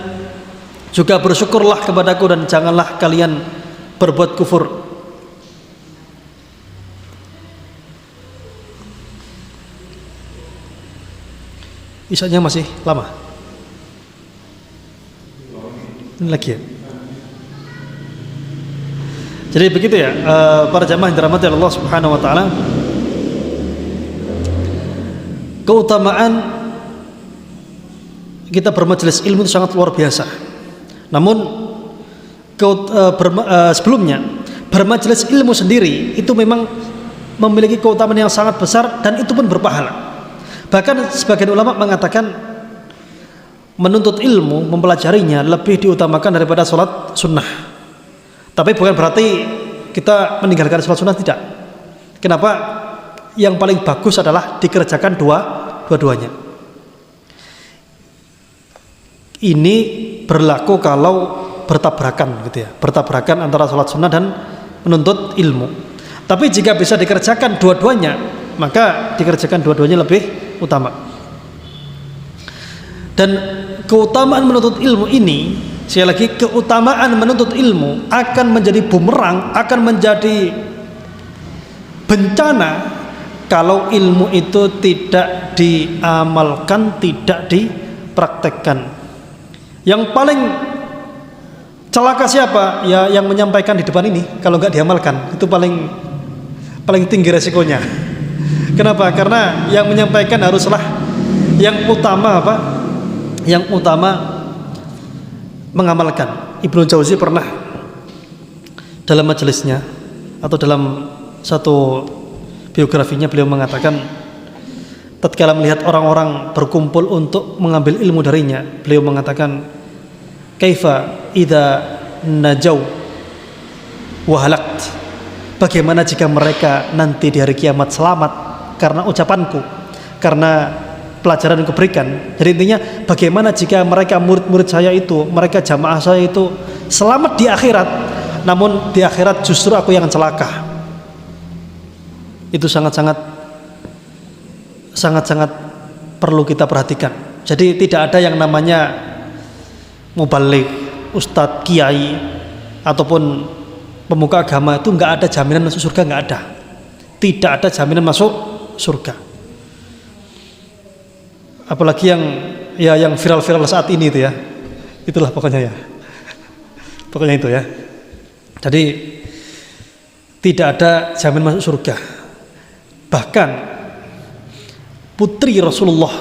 juga bersyukurlah kepadaku dan janganlah kalian berbuat kufur. Isyanya masih lama. Ini lagi ya. Jadi begitu ya, para jamaah yang dirahmati Allah Subhanahu wa taala. Keutamaan kita bermajelis ilmu itu sangat luar biasa. Namun sebelumnya bermajelis ilmu sendiri itu memang memiliki keutamaan yang sangat besar dan itu pun berpahala. Bahkan sebagian ulama mengatakan menuntut ilmu, mempelajarinya lebih diutamakan daripada sholat sunnah. Tapi bukan berarti kita meninggalkan sholat sunnah, tidak. Kenapa? Yang paling bagus adalah dikerjakan dua-duanya. Ini berlaku kalau bertabrakan gitu ya, bertabrakan antara sholat sunnah dan menuntut ilmu. Tapi jika bisa dikerjakan dua-duanya, maka dikerjakan dua-duanya lebih utama. Dan keutamaan menuntut ilmu ini, sekali lagi, keutamaan menuntut ilmu akan menjadi bumerang, akan menjadi bencana kalau ilmu itu tidak diamalkan, tidak dipraktekkan. Yang paling celaka siapa? Ya yang menyampaikan di depan ini, kalau nggak diamalkan itu paling tinggi resikonya. Kenapa? Karena yang menyampaikan haruslah yang utama apa? Yang utama mengamalkan. Ibnu Jauzi pernah dalam majelisnya atau dalam satu biografinya beliau mengatakan, tatkala melihat orang-orang berkumpul untuk mengambil ilmu darinya, beliau mengatakan, kaifa idza najau wa halakt, bagaimana jika mereka nanti di hari kiamat selamat karena ucapanku, karena pelajaran yang kuberikan. Jadi intinya, bagaimana jika mereka murid-murid saya itu, mereka jamaah saya itu selamat di akhirat, namun di akhirat justru aku yang celaka. Itu sangat-sangat perlu kita perhatikan. Jadi tidak ada yang namanya mubaligh, ustadz, kiai ataupun pemuka agama itu nggak ada jaminan masuk surga, nggak ada. Tidak ada jaminan masuk surga. Apalagi yang viral-viral saat ini itu ya. Itulah pokoknya ya. Pokoknya itu ya. Jadi tidak ada jaminan masuk surga. Bahkan putri Rasulullah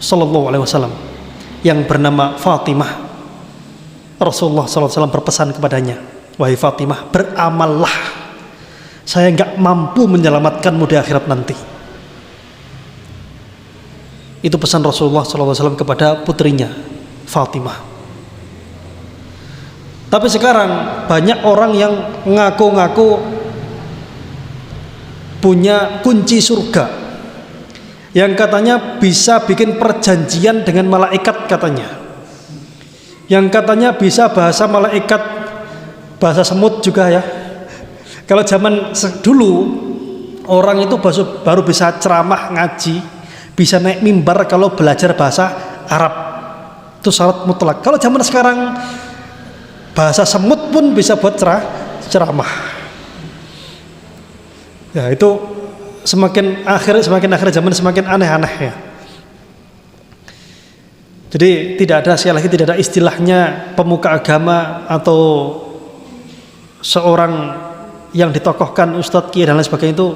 sallallahu alaihi wasallam yang bernama Fatimah, Rasulullah sallallahu alaihi wasallam berpesan kepadanya, wahai Fatimah, beramallah, saya enggak mampu menyelamatkanmu di akhirat nanti. Itu pesan Rasulullah sallallahu alaihi wasallam kepada putrinya Fatimah. Tapi sekarang banyak orang yang ngaku-ngaku punya kunci surga, yang katanya bisa bikin perjanjian dengan malaikat katanya, yang katanya bisa bahasa malaikat, bahasa semut juga ya. Kalau zaman dulu orang itu baru bisa ceramah ngaji, bisa naik mimbar kalau belajar bahasa Arab, itu syarat mutlak. Kalau zaman sekarang bahasa semut pun bisa buat ceramah. Ya itu semakin akhir zaman semakin aneh-aneh ya. Jadi tidak ada, sekali lagi, tidak ada istilahnya pemuka agama atau seorang yang ditokohkan ustadz, kiai dan lain sebagainya itu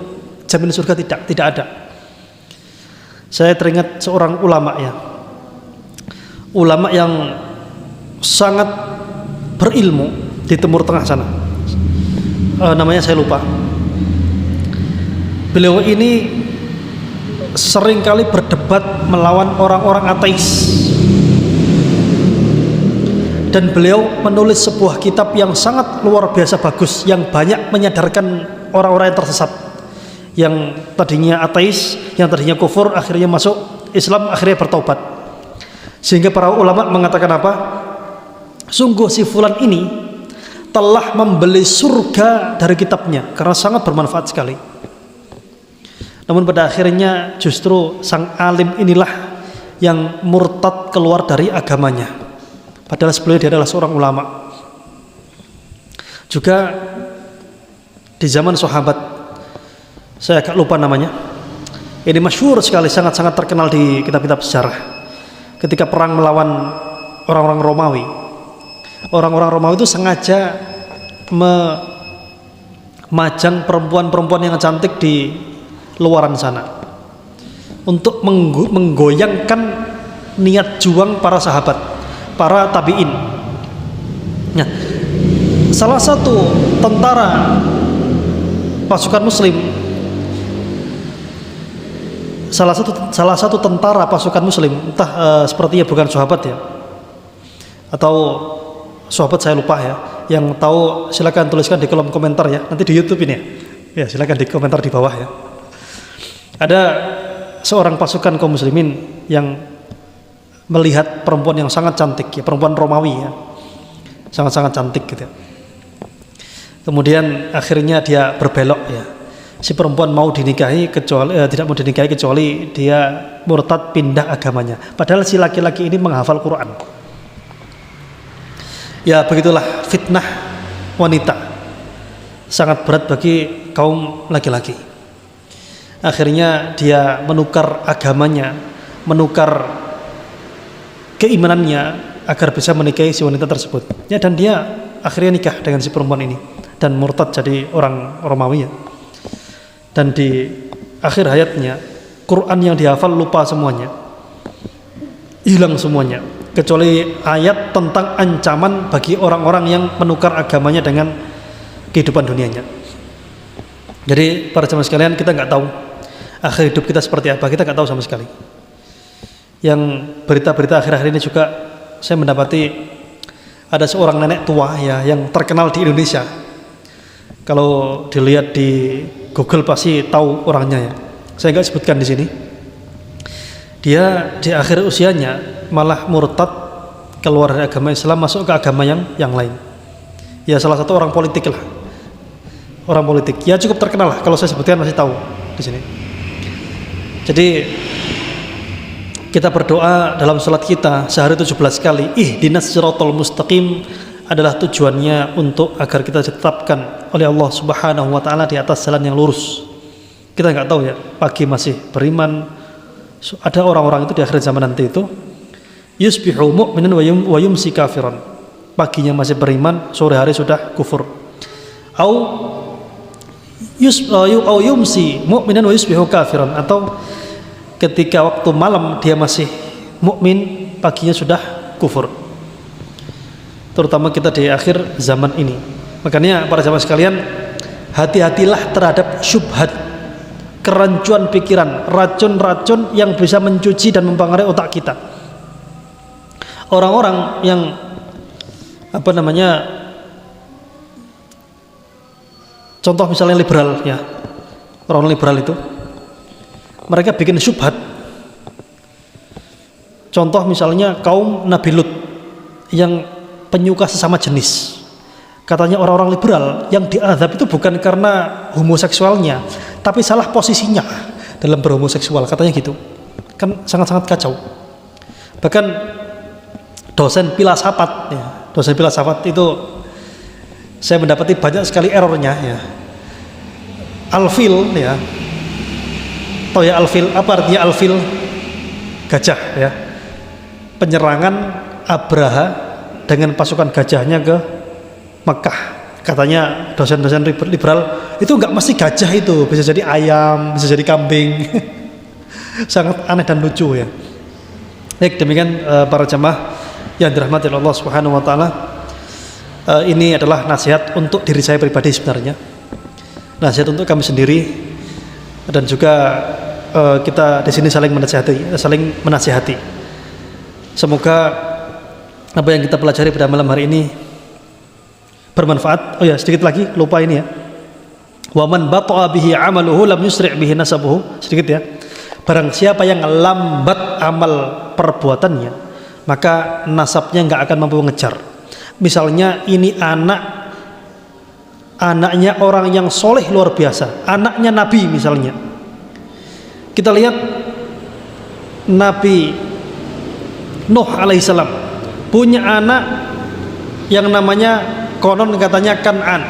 jamin surga, tidak ada. Saya teringat seorang ulama ya, ulama yang sangat berilmu di Timur Tengah sana, namanya saya lupa. Beliau ini seringkali berdebat melawan orang-orang ateis, dan beliau menulis sebuah kitab yang sangat luar biasa bagus, yang banyak menyadarkan orang-orang yang tersesat, yang tadinya ateis, yang tadinya kufur, akhirnya masuk Islam, akhirnya bertobat. Sehingga para ulama mengatakan apa? Sungguh si fulan ini telah membeli surga dari kitabnya, karena sangat bermanfaat sekali. Namun pada akhirnya justru sang alim inilah yang murtad, keluar dari agamanya, padahal sebelumnya dia adalah seorang ulama. Juga di zaman sahabat, saya agak lupa namanya, Ini masyhur sekali, sangat-sangat terkenal di kitab-kitab sejarah. Ketika perang melawan orang-orang Romawi, orang-orang Romawi itu sengaja memajang perempuan-perempuan yang cantik di luaran sana untuk menggoyangkan niat juang para sahabat, para tabi'in. Nah, salah satu tentara pasukan muslim, salah satu tentara pasukan muslim, entah sepertinya bukan sahabat ya, atau sahabat saya lupa ya, yang tahu silakan tuliskan di kolom komentar ya, nanti di YouTube ini ya, silakan di komentar di bawah ya. Ada seorang pasukan kaum muslimin yang melihat perempuan yang sangat cantik ya, perempuan Romawi ya, sangat-sangat cantik gitu ya. Kemudian akhirnya dia berbelok ya, si perempuan mau dinikahi tidak mau dinikahi kecuali dia murtad, pindah agamanya. Padahal si laki-laki ini menghafal Quran. Ya begitulah fitnah wanita, sangat berat bagi kaum laki-laki. Akhirnya dia menukar agamanya, menukar keimanannya agar bisa menikahi si wanita tersebut ya, dan dia akhirnya nikah dengan si perempuan ini dan murtad jadi orang Romawi ya. Dan di akhir hayatnya Quran yang dihafal lupa semuanya, hilang semuanya, kecuali ayat tentang ancaman bagi orang-orang yang menukar agamanya dengan kehidupan dunianya. Jadi para jemaah sekalian, kita nggak tahu akhir hidup kita seperti apa, kita nggak tahu sama sekali. Yang berita-berita akhir-akhir ini juga saya mendapati ada seorang nenek tua ya yang terkenal di Indonesia. Kalau dilihat di Google pasti tahu orangnya ya. Saya nggak sebutkan di sini. Dia di akhir usianya malah murtad, keluar dari agama Islam, masuk ke agama yang lain. Ya salah satu orang politik lah. Orang politik. Ya cukup terkenal lah. Kalau saya sebutkan masih tahu di sini. Jadi kita berdoa dalam salat kita sehari 17 kali, ihdinas siratal mustaqim, adalah tujuannya untuk agar kita ditetapkan oleh Allah Subhanahu wa taala di atas jalan yang lurus. Kita nggak tahu ya, pagi masih beriman, ada orang-orang itu di akhir zaman nanti itu yusbihu mu'minan wa yumsi kafiran. Paginya masih beriman, sore hari sudah kufur. Au yumsi mu'minan wa yusbihu kafiran, atau ketika waktu malam dia masih mukmin, paginya sudah kufur. Terutama kita di akhir zaman ini. Makanya para jamaah sekalian, hati-hatilah terhadap syubhat, kerancuan pikiran, racun-racun yang bisa mencuci dan mempengaruhi otak kita. Orang-orang yang contoh misalnya liberal ya, orang liberal itu mereka bikin syubhat. Contoh misalnya kaum Nabi Lut yang penyuka sesama jenis. Katanya orang-orang liberal yang diazab itu bukan karena homoseksualnya, tapi salah posisinya dalam berhomoseksual, katanya gitu. Kan sangat-sangat kacau. Bahkan dosen filsafat itu saya mendapati banyak sekali errornya ya. Alfil ya. Tahu ya alfil? Apa artinya alfil? Gajah ya. Penyerangan Abraha dengan pasukan gajahnya ke Mekah. Katanya dosen-dosen liberal itu nggak mesti gajah, itu bisa jadi ayam, bisa jadi kambing. Sangat aneh dan lucu ya. Baik, demikian para jamaah yang dirahmati Allah Subhanahu wa taala. Ini adalah nasihat untuk diri saya pribadi sebenarnya. Nasihat untuk kami sendiri, dan juga kita di sini saling menasihati. Semoga apa yang kita pelajari pada malam hari ini bermanfaat. Oh ya, sedikit lagi, lupa ini ya. Wa man bata'a bihi 'amaluhu lam yusri' bihi nasabuhu. Sedikit ya. Barang siapa yang lambat amal perbuatannya, maka nasabnya enggak akan mampu mengejar. Misalnya ini anaknya orang yang soleh luar biasa, anaknya Nabi misalnya. Kita lihat Nabi Nuh alaihissalam punya anak yang namanya konon katanya Kan'an.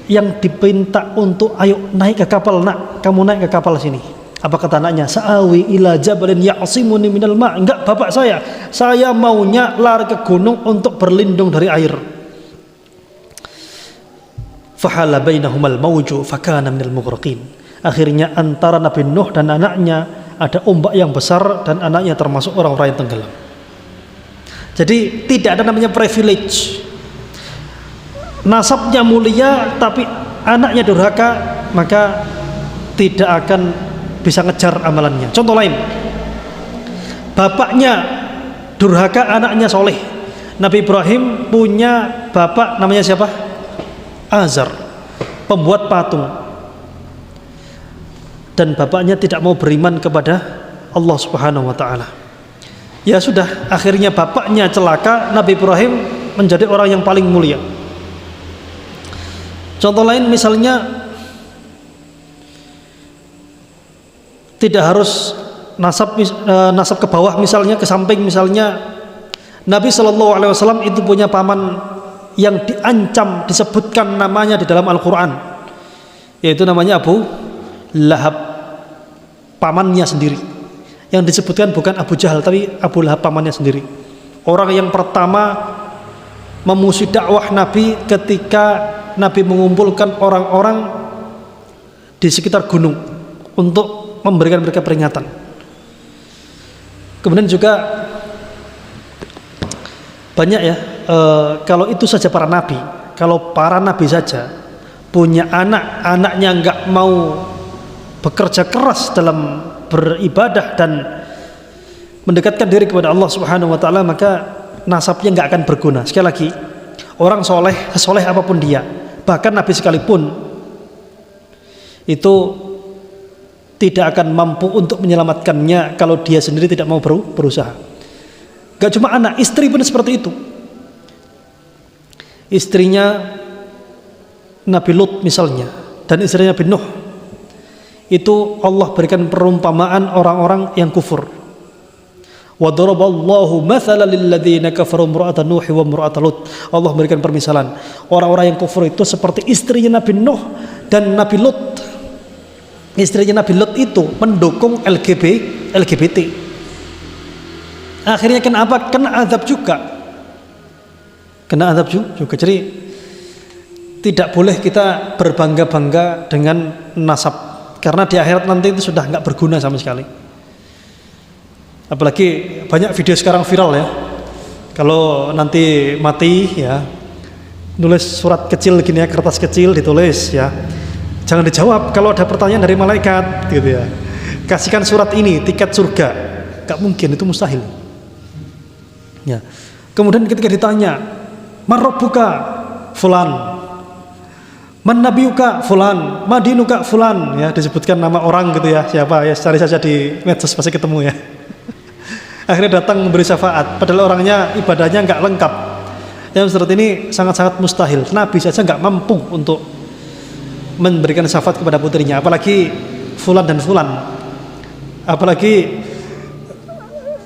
yang dipinta untuk ayo naik ke kapal, nak, kamu naik ke kapal sini. Apa kata anaknya? Sa'awi ila jabalin ya'simuni minal ma'. Enggak, bapak saya maunya lari ke gunung untuk berlindung dari air. Fahala bainahumal mawju fakana minal mughraqin. Akhirnya antara Nabi Nuh dan anaknya ada ombak yang besar dan anaknya termasuk orang-orang yang tenggelam. Jadi tidak ada namanya privilege. Nasabnya mulia tapi anaknya durhaka, maka tidak akan bisa ngejar amalannya. Contoh lain, bapaknya durhaka, anaknya soleh. Nabi Ibrahim punya bapak namanya siapa? Azar, pembuat patung. Dan bapaknya tidak mau beriman kepada Allah Subhanahu wa ta'ala. Ya sudah, akhirnya bapaknya celaka, Nabi Ibrahim menjadi orang yang paling mulia. Contoh lain misalnya, tidak harus nasab ke bawah, misalnya ke samping. Misalnya Nabi SAW itu punya paman yang diancam, disebutkan namanya di dalam Al-Quran, yaitu namanya Abu Lahab, pamannya sendiri. Yang disebutkan bukan Abu Jahal, tapi Abu Lahab, pamannya sendiri. Orang yang pertama memusuhi dakwah Nabi ketika Nabi mengumpulkan orang-orang di sekitar gunung untuk memberikan mereka peringatan. Kemudian juga banyak ya, kalau itu saja para nabi, kalau para nabi saja punya anak-anaknya nggak mau bekerja keras dalam beribadah dan mendekatkan diri kepada Allah Subhanahu wa ta'ala, maka nasabnya nggak akan berguna. Sekali lagi, orang soleh, sesoleh apapun dia, bahkan nabi sekalipun, itu tidak akan mampu untuk menyelamatkannya kalau dia sendiri tidak mau berusaha. Gak cuma anak, istri pun seperti itu. Istrinya Nabi Lut misalnya, dan istrinya Nabi Nuh, itu Allah berikan perumpamaan orang-orang yang kufur. Wa daraballahu mathalan lil ladzina kafaru imra'ata Nuh wa imra'ata Lut. Allah berikan permisalan orang-orang yang kufur itu seperti istrinya Nabi Nuh dan Nabi Lut. Istrinya Nabi Lut itu mendukung LGBT. Akhirnya kenapa? Kena azab juga. Jadi tidak boleh kita berbangga-bangga dengan nasab, karena di akhirat nanti itu sudah nggak berguna sama sekali. Apalagi banyak video sekarang viral ya, kalau nanti mati ya, nulis surat kecil gini ya, kertas kecil ditulis ya, jangan dijawab kalau ada pertanyaan dari malaikat gitu ya. Kasihkan surat ini, tiket surga. Gak mungkin, itu mustahil. Ya. Kemudian ketika ditanya, man rabbuka fulan, man nabiyuka fulan, madinuka fulan, ya disebutkan nama orang gitu ya, siapa ya, cari saja di medsos pasti ketemu ya. Akhirnya datang memberi syafaat, padahal orangnya ibadahnya nggak lengkap. Yang seperti ini sangat-sangat mustahil. Nabi saja nggak mampu untuk memberikan syafaat kepada putrinya, apalagi fulan dan fulan. Apalagi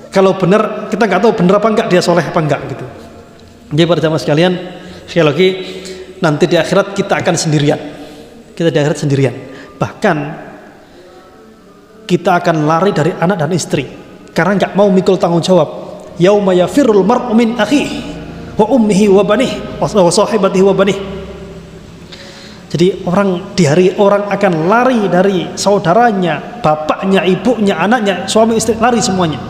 kalau benar, kita nggak tahu benar apa enggak, dia soleh apa enggak gitu. Jadi para jamaah sekalian, sekali lagi, nanti di akhirat kita akan sendirian. Kita di akhirat sendirian. Bahkan kita akan lari dari anak dan istri karena nggak mau mikul tanggung jawab. Yauma yafirrul mar'u min akhihi wa ummihi wa banihi wa sahibatihi wa banihi. Jadi di hari orang akan lari dari saudaranya, bapaknya, ibunya, anaknya, suami istri, lari semuanya.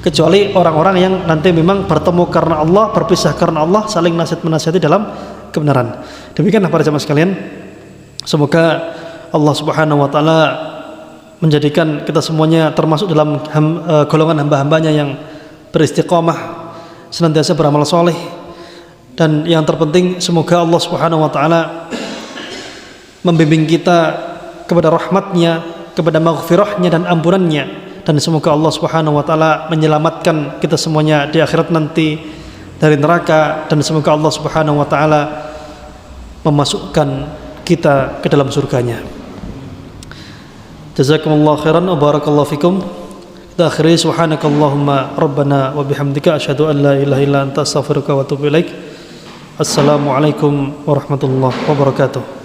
Kecuali orang-orang yang nanti memang bertemu karena Allah, berpisah karena Allah, saling nasihat-menasihati dalam kebenaran. Demikianlah para jamaah sekalian, semoga Allah Subhanahu wa ta'ala menjadikan kita semuanya termasuk dalam golongan hamba-hambanya yang beristiqamah, senantiasa beramal soleh, dan yang terpenting semoga Allah Subhanahu wa ta'ala membimbing kita kepada rahmatnya, kepada maghfirahnya dan ampunannya, dan semoga Allah Subhanahu wa ta'ala menyelamatkan kita semuanya di akhirat nanti dari neraka, dan semoga Allah Subhanahu wa ta'ala memasukkan kita ke dalam surganya. Jazakumullah khairan wa barakallahu fikum. Kita akhiri, subhanakallahumma rabbana wa bihamdika asyhadu an la ilaha illa anta astaghfiruka wa atubu ilaik. Assalamualaikum warahmatullahi wabarakatuh.